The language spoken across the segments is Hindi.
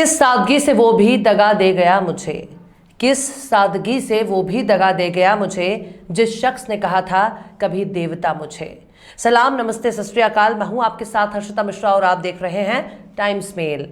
किस सादगी से वो भी दगा दे गया मुझे, किस सादगी से वो भी दगा दे गया मुझे, जिस शख्स ने कहा था कभी देवता मुझे। सलाम, नमस्ते, सत श्री अकाल। मैं हूं आपके साथ हर्षिता मिश्रा और आप देख रहे हैं टाइम्स मेल।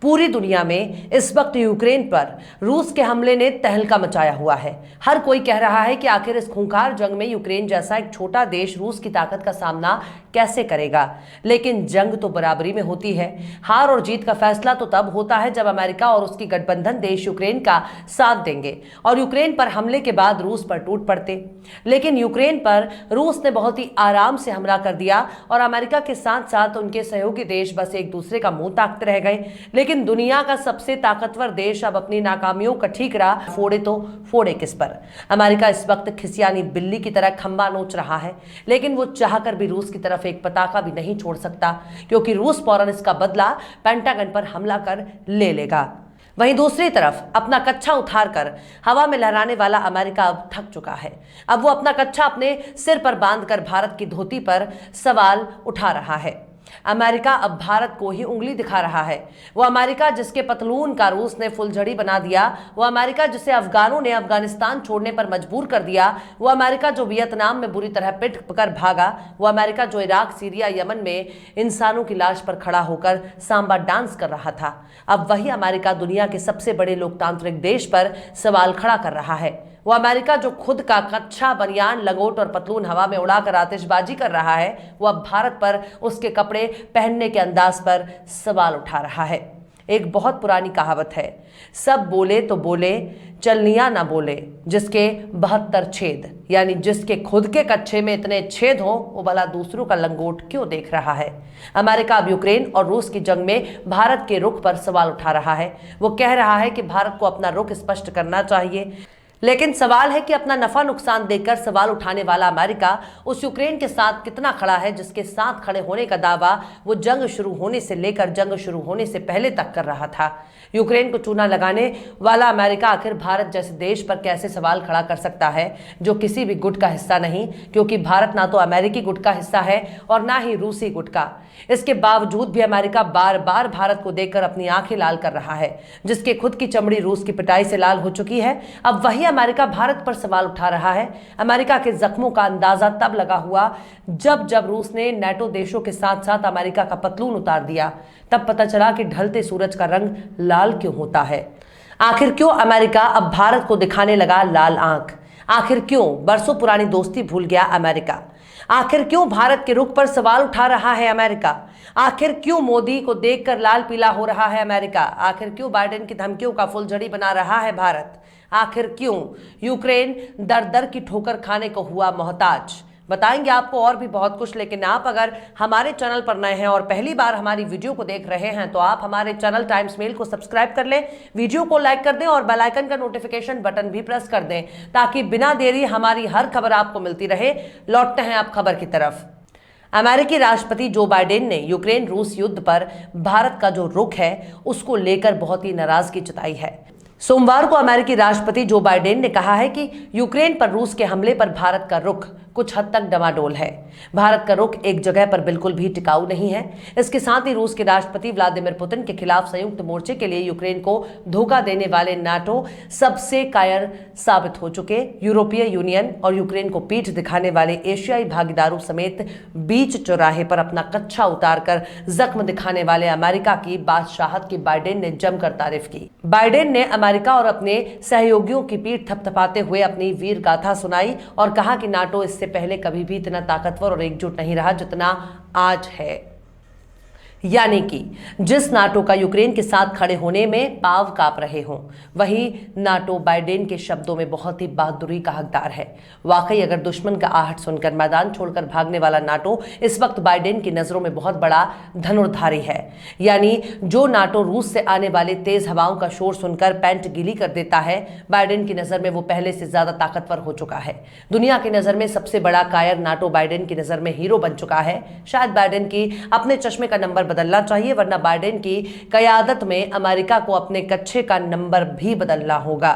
पूरी दुनिया में इस वक्त यूक्रेन पर रूस के हमले ने तहलका मचाया हुआ है। हर कोई कह रहा है कि आखिर इस खूंखार जंग में यूक्रेन जैसा एक छोटा देश रूस की ताकत का सामना कैसे करेगा। लेकिन जंग तो बराबरी में होती है। हार और जीत का फैसला तो तब होता है जब अमेरिका और उसकी गठबंधन देश यूक्रेन का साथ देंगे और यूक्रेन पर हमले के बाद रूस पर टूट पड़ते। लेकिन यूक्रेन पर रूस ने बहुत ही आराम से हमला कर दिया और अमेरिका के साथ साथ उनके सहयोगी देश बस एक दूसरे का मुंह ताकते रह गए। लेकिन दुनिया का सबसे ताकतवर देश अब अपनी नाकामियों का ठीकरा फोड़े तो फोड़े किस पर। अमेरिका इस वक्त खिसियानी बिल्ली की तरह खंबा नोच रहा है, लेकिन वो चाहकर भी रूस की तरफ एक पताका भी नहीं छोड़ सकता, क्योंकि रूस फौरन इसका बदला पेंटागन पर हमला कर ले लेगा। वहीं दूसरी तरफ अपना कच्छा उतारकर हवा में लहराने वाला अमेरिका अब थक चुका है। अब वो अपना कच्छा अपने सिर पर बांधकर भारत की धोती पर सवाल उठा रहा है। अमेरिका अब भारत को ही उंगली दिखा रहा है। वो अमेरिका जिसके पतलून का रूस ने फुलझड़ी बना दिया, वो अमेरिका जिसे अफगानों ने अफगानिस्तान छोड़ने पर मजबूर कर दिया, वो अमेरिका जो वियतनाम में बुरी तरह पिट कर भागा, वो अमेरिका जो इराक, सीरिया, यमन में इंसानों की लाश पर खड़ा होकर सांबा डांस कर रहा था, अब वही अमेरिका दुनिया के सबसे बड़े लोकतांत्रिक देश पर सवाल खड़ा कर रहा है। वो अमेरिका जो खुद का कच्छा, बनियान, लंगोट और पतलून हवा में उड़ाकर आतिशबाजी कर रहा है, वो अब भारत पर उसके कपड़े पहनने के अंदाज पर सवाल उठा रहा है। एक बहुत पुरानी कहावत है, सब बोले तो बोले, चलनिया ना बोले, जिसके 72 छेद, यानी जिसके खुद के कच्छे में इतने छेद हो वो भला दूसरों का लंगोट क्यों देख रहा है। अमेरिका अब यूक्रेन और रूस की जंग में भारत के रुख पर सवाल उठा रहा है। वो कह रहा है कि भारत को अपना रुख स्पष्ट करना चाहिए। लेकिन सवाल है कि अपना नफा नुकसान देखकर सवाल उठाने वाला अमेरिका उस यूक्रेन के साथ कितना खड़ा है, जिसके साथ खड़े होने का दावा वो जंग शुरू होने से लेकर जंग शुरू होने से पहले तक कर रहा था। यूक्रेन को चूना लगाने वाला अमेरिका आखिर भारत जैसे देश पर कैसे सवाल खड़ा कर सकता है, जो किसी भी गुट का हिस्सा नहीं, क्योंकि भारत ना तो अमेरिकी गुट का हिस्सा है और ना ही रूसी गुट का। इसके बावजूद भी अमेरिका बार बार भारत को देखकर अपनी आंखें लाल कर रहा है। जिसके खुद की चमड़ी रूस की पिटाई से लाल हो चुकी है, अब वही अमेरिका भारत पर सवाल उठा रहा है। अमेरिका के जख्मों का अंदाजा तब लगा हुआ जब रूस ने नाटो देशों के साथ साथ अमेरिका का पतलून उतार दिया। तब पता चला कि ढलते सूरज का रंग लाल क्यों होता है। आखिर क्यों अमेरिका अब भारत को दिखाने लगा लाल आंख। आखिर क्यों बरसों पुरानी दोस्ती भूल गया अमेरिका। आखिर क्यों भारत के रुख पर सवाल उठा रहा है अमेरिका। आखिर क्यों मोदी को देखकर लाल पीला हो रहा है अमेरिका। आखिर क्यों बाइडेन की धमकियों का फुलझड़ी बना रहा है भारत। आखिर क्यों यूक्रेन दर दर की ठोकर खाने को हुआ मोहताज। बताएंगे आपको और भी बहुत कुछ। लेकिन आप अगर हमारे चैनल पर नए हैं और पहली बार हमारी वीडियो को देख रहे हैं तो आप हमारे चैनल टाइम्स मेल को सब्सक्राइब कर लें, वीडियो को लाइक कर दें और बेल आइकन का नोटिफिकेशन बटन भी प्रेस कर दें, ताकि बिना देरी हमारी हर खबर आपको मिलती रहे। लौटते हैं आप खबर की तरफ। अमेरिकी राष्ट्रपति जो बाइडेन ने यूक्रेन रूस युद्ध पर भारत का जो रुख है उसको लेकर बहुत ही नाराजगी जताई है। सोमवार को अमेरिकी राष्ट्रपति जो बाइडेन ने कहा है कि यूक्रेन पर रूस के हमले पर भारत का रुख कुछ हद तक डमाडोल है। भारत का रुख एक जगह पर बिल्कुल भी टिकाऊ नहीं है। इसके साथ ही रूस के राष्ट्रपति व्लादिमीर पुतिन के खिलाफ संयुक्त मोर्चे के लिए यूक्रेन को धोखा देने वाले नाटो सबसे कायर साबित हो चुके यूरोपीय यूनियन और यूक्रेन को पीठ दिखाने वाले एशियाई भागीदारों समेत बीच चौराहे पर अपना कच्छा उतारकर जख्म दिखाने वाले अमेरिका की बादशाहत की बाइडेन ने जमकर तारीफ की। बाइडेन ने अमेरिका और अपने सहयोगियों की पीठ थपथपाते हुए अपनी वीर गाथा सुनाई और कहा कि नाटो इससे पहले कभी भी इतना ताकतवर और एकजुट नहीं रहा जितना आज है। यानी कि जिस नाटो का यूक्रेन के साथ खड़े होने में पांव कांप रहे हों, वही नाटो बाइडेन के शब्दों में बहुत ही बहादुरी का हकदार है। वाकई अगर दुश्मन का आहट सुनकर मैदान छोड़कर भागने वाला नाटो इस वक्त बाइडेन की नजरों में बहुत बड़ा धनुर्धारी है। यानी जो नाटो रूस से आने वाले तेज हवाओं का शोर सुनकर पैंट गीली कर देता है, बाइडेन की नजर में वो पहले से ज्यादा ताकतवर हो चुका है। दुनिया की नजर में सबसे बड़ा कायर नाटो बाइडेन की नजर में हीरो बन चुका है। शायद बाइडेन की अपने चश्मे का नंबर बदलना चाहिए, वरना बाइडेन की कयादत में अमेरिका को अपने कच्छे का नंबर भी बदलना होगा।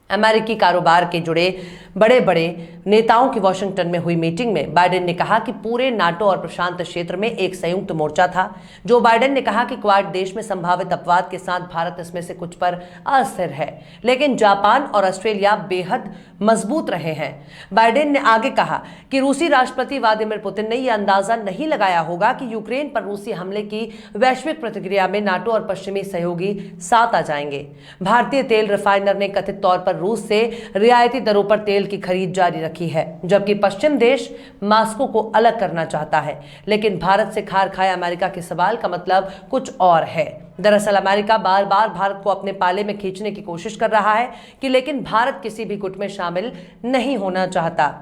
अमेरिकी कारोबार के जुड़े बड़े बड़े नेताओं की वॉशिंगटन में हुई मीटिंग में बाइडेन ने कहा कि पूरे नाटो और प्रशांत क्षेत्र में एक संयुक्त मोर्चा था। जो बाइडेन ने कहा कि क्वाड देश में संभावित अपवाद के साथ भारत इसमें से कुछ पर अस्थिर है, लेकिन जापान और ऑस्ट्रेलिया बेहद मजबूत रहे हैं। बाइडेन ने आगे कहा कि रूसी राष्ट्रपति व्लादिमीर पुतिन ने यह अंदाजा नहीं लगाया होगा कि यूक्रेन पर रूसी हमले की वैश्विक प्रतिक्रिया में नाटो और पश्चिमी सहयोगी साथ आ जाएंगे। भारतीय तेल रिफाइनर ने कथित तौर पर रूस से रियायती दरों पर तेल की खरीद जारी रखी है, जबकि पश्चिम देश मास्को को अलग करना चाहता है। लेकिन भारत से खार खाए अमेरिका के सवाल का मतलब कुछ और है। दरअसल अमेरिका बार बार भारत को अपने पाले में खींचने की कोशिश कर रहा है लेकिन भारत किसी भी गुट में शामिल नहीं होना चाहता।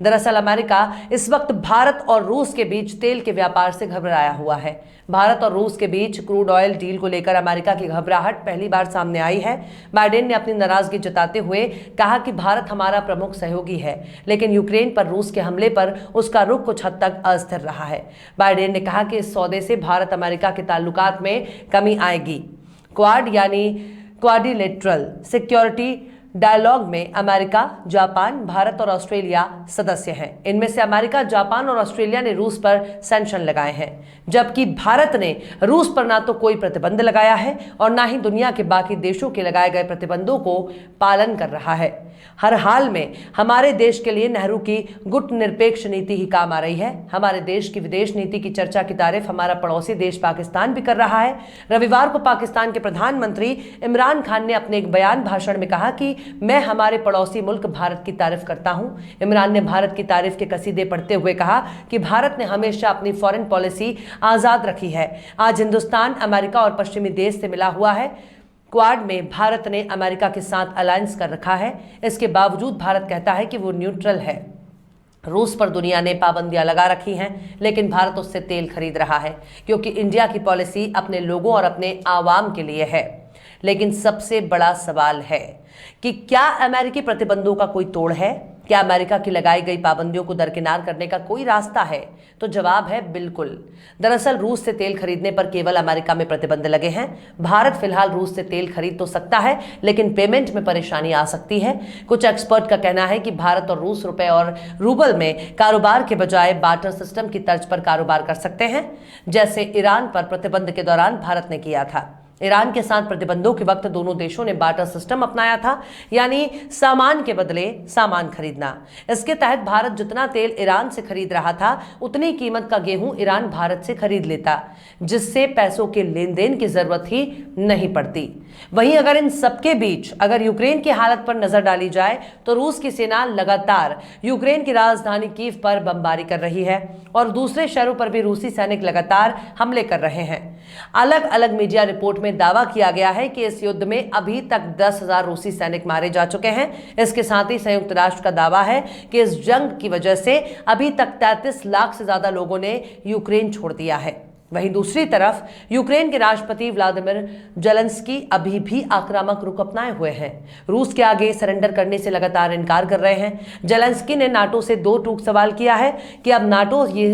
दरअसल अमेरिका इस वक्त भारत और रूस के बीच तेल के व्यापार से घबराया हुआ है। भारत और रूस के बीच क्रूड ऑयल डील को लेकर अमेरिका की घबराहट पहली बार सामने आई है। बाइडेन ने अपनी नाराजगी जताते हुए कहा कि भारत हमारा प्रमुख सहयोगी है, लेकिन यूक्रेन पर रूस के हमले पर उसका रुख कुछ हद तक अस्थिर रहा है। बाइडेन ने कहा कि इस सौदे से भारत अमेरिका के ताल्लुकात में कमी आएगी। क्वाड यानी क्वाड्रिलेटरल सिक्योरिटी डायलॉग में अमेरिका, जापान, भारत और ऑस्ट्रेलिया सदस्य हैं। इनमें से अमेरिका, जापान और ऑस्ट्रेलिया ने रूस पर सैंक्शन लगाए हैं, जबकि भारत ने रूस पर ना तो कोई प्रतिबंध लगाया है और ना ही दुनिया के बाकी देशों के लगाए गए प्रतिबंधों को पालन कर रहा है। हर हाल में हमारे देश के लिए नेहरू की गुट निरपेक्ष नीति ही काम आ रही है। हमारे देश की विदेश नीति की चर्चा की तारीफ हमारा पड़ोसी देश पाकिस्तान भी कर रहा है। रविवार को पाकिस्तान के प्रधानमंत्री इमरान खान ने अपने एक बयान भाषण में कहा कि मैं हमारे पड़ोसी मुल्क भारत की तारीफ करता हूं। इमरान ने भारत की तारीफ के कसीदे पढ़ते हुए कहा कि भारत ने हमेशा अपनी फॉरेन पॉलिसी आजाद रखी है। आज हिंदुस्तान अमेरिका और पश्चिमी देश से मिला हुआ है। क्वाड में भारत ने अमेरिका के साथ अलायंस कर रखा है। इसके बावजूद भारत कहता है कि वो न्यूट्रल है। रूस पर दुनिया ने पाबंदियां लगा रखी हैं, लेकिन भारत उससे तेल खरीद रहा है क्योंकि इंडिया की पॉलिसी अपने लोगों और अपने आवाम के लिए है। लेकिन सबसे बड़ा सवाल है कि क्या अमेरिकी प्रतिबंधों का कोई तोड़ है? क्या अमेरिका की लगाई गई पाबंदियों को दरकिनार करने का कोई रास्ता है? तो जवाब है बिल्कुल। दरअसल रूस से तेल खरीदने पर केवल अमेरिका में प्रतिबंध लगे हैं। भारत फिलहाल रूस से तेल खरीद तो सकता है, लेकिन पेमेंट में परेशानी आ सकती है। कुछ एक्सपर्ट का कहना है कि भारत और रूस रुपए और रूबल में कारोबार के बजाय बार्टर सिस्टम की तर्ज पर कारोबार कर सकते हैं, जैसे ईरान पर प्रतिबंध के दौरान भारत ने किया था। ईरान के साथ प्रतिबंधों के वक्त दोनों देशों ने बार्टर सिस्टम अपनाया था, यानी सामान के बदले सामान खरीदना। इसके तहत भारत जितना तेल ईरान से खरीद रहा था उतनी कीमत का गेहूं ईरान भारत से खरीद लेता, जिससे पैसों के लेन देन की जरूरत ही नहीं पड़ती। वहीं अगर इन सबके बीच अगर यूक्रेन की हालत पर नजर डाली जाए तो रूस की सेना लगातार यूक्रेन की राजधानी कीव पर बमबारी कर रही है और दूसरे शहरों पर भी रूसी सैनिक लगातार हमले कर रहे हैं। अलग अलग मीडिया रिपोर्ट में दावा किया गया है कि इस युद्ध में अभी तक 10,000 रूसी सैनिक मारे जा चुके हैं। इसके साथ ही संयुक्त राष्ट्र का दावा है कि इस जंग की वजह से अभी तक 33 लाख से ज्यादा लोगों ने यूक्रेन छोड़ दिया है। वहीं दूसरी तरफ यूक्रेन के राष्ट्रपति व्लादिमीर जेलेंस्की अभी भी आक्रामक रुख अपनाए हुए हैं। रूस के आगे सरेंडर करने से लगातार इनकार कर रहे हैं। जेलेंस्की ने नाटो से दो टूक सवाल किया है कि अब नाटो ये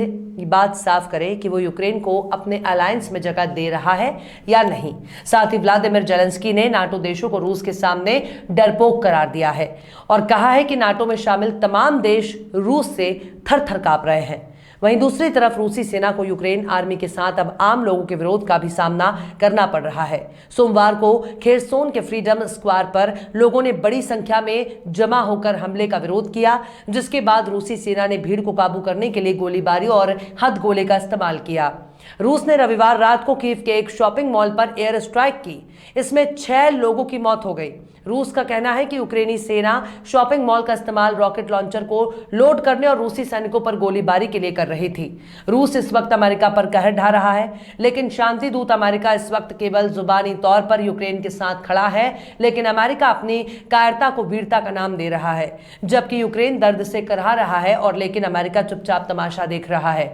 बात साफ करे कि वो यूक्रेन को अपने अलायंस में जगह दे रहा है या नहीं। साथ ही व्लादिमीर जेलेंस्की ने नाटो देशों को रूस के सामने डरपोक करार दिया है और कहा है कि नाटो में शामिल तमाम देश रूस से थर थर कांप रहे हैं। वहीं दूसरी तरफ रूसी सेना को यूक्रेन आर्मी के साथ अब आम लोगों के विरोध का भी सामना करना पड़ रहा है। सोमवार को खेरसोन के फ्रीडम स्क्वायर पर लोगों ने बड़ी संख्या में जमा होकर हमले का विरोध किया, जिसके बाद रूसी सेना ने भीड़ को काबू करने के लिए गोलीबारी और हथगोले का इस्तेमाल किया। रूस ने रविवार रात को कीव के एक शॉपिंग मॉल पर एयर स्ट्राइक की। इसमें 6 लोगों की मौत हो गई। रूस का कहना है कि यूक्रेनी सेना शॉपिंग मॉल का इस्तेमाल रॉकेट लॉन्चर को लोड करने और रूसी सैनिकों पर गोलीबारी के लिए कर रही थी। रूस इस वक्त अमेरिका पर कहर ढा रहा है, लेकिन शांति दूत अमेरिका इस वक्त केवल जुबानी तौर पर यूक्रेन के साथ खड़ा है, लेकिन अमेरिका अपनी कायरता को वीरता का नाम दे रहा है, जबकि यूक्रेन दर्द से करहा रहा है और लेकिन अमेरिका चुपचाप तमाशा देख रहा है।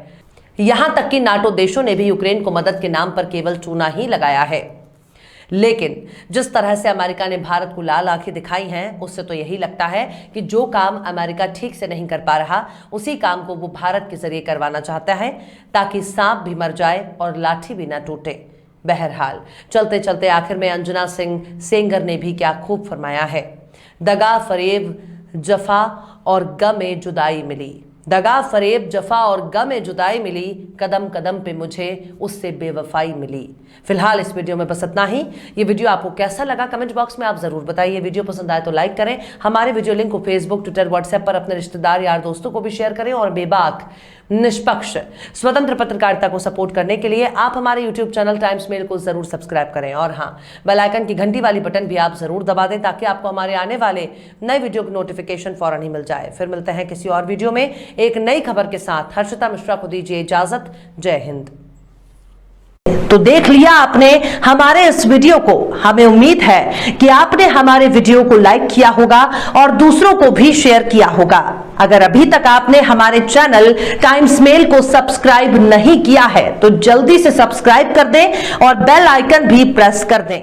यहां तक कि नाटो देशों ने भी यूक्रेन को मदद के नाम पर केवल चूना ही लगाया है। लेकिन जिस तरह से अमेरिका ने भारत को लाल आंखें दिखाई हैं, उससे तो यही लगता है कि जो काम अमेरिका ठीक से नहीं कर पा रहा, उसी काम को वो भारत के जरिए करवाना चाहता है, ताकि सांप भी मर जाए और लाठी भी ना टूटे। बहरहाल चलते चलते आखिर में अंजना सिंह सेंगर ने भी क्या खूब फरमाया है। दगा फरेब जफा और गमे जुदाई मिली, दगा फरेब जफा और गमे जुदाई मिली, कदम कदम पे मुझे उससे बेवफाई मिली। फिलहाल इस वीडियो में बस इतना ही। ये वीडियो आपको कैसा लगा कमेंट बॉक्स में आप जरूर बताइए। वीडियो पसंद आए तो लाइक करें, हमारे वीडियो लिंक को फेसबुक, ट्विटर, व्हाट्सएप पर अपने रिश्तेदार यार दोस्तों को भी शेयर करें और बेबाक, निष्पक्ष, स्वतंत्र पत्रकारिता को सपोर्ट करने के लिए आप हमारे यूट्यूब चैनल टाइम्स मेल को जरूर सब्सक्राइब करें और हाँ, बेल आइकन की घंटी वाली बटन भी आप जरूर दबा दें ताकि आपको हमारे आने वाले नए वीडियो की नोटिफिकेशन फौरन ही मिल जाए। फिर मिलते हैं किसी और वीडियो में एक नई खबर के साथ। हर्षिता मिश्रा को दीजिए इजाजत। जय हिंद। तो देख लिया आपने हमारे इस वीडियो को। हमें उम्मीद है कि आपने हमारे वीडियो को लाइक किया होगा और दूसरों को भी शेयर किया होगा। अगर अभी तक आपने हमारे चैनल टाइम्स मेल को सब्सक्राइब नहीं किया है तो जल्दी से सब्सक्राइब कर दें और बेल आइकन भी प्रेस कर दें।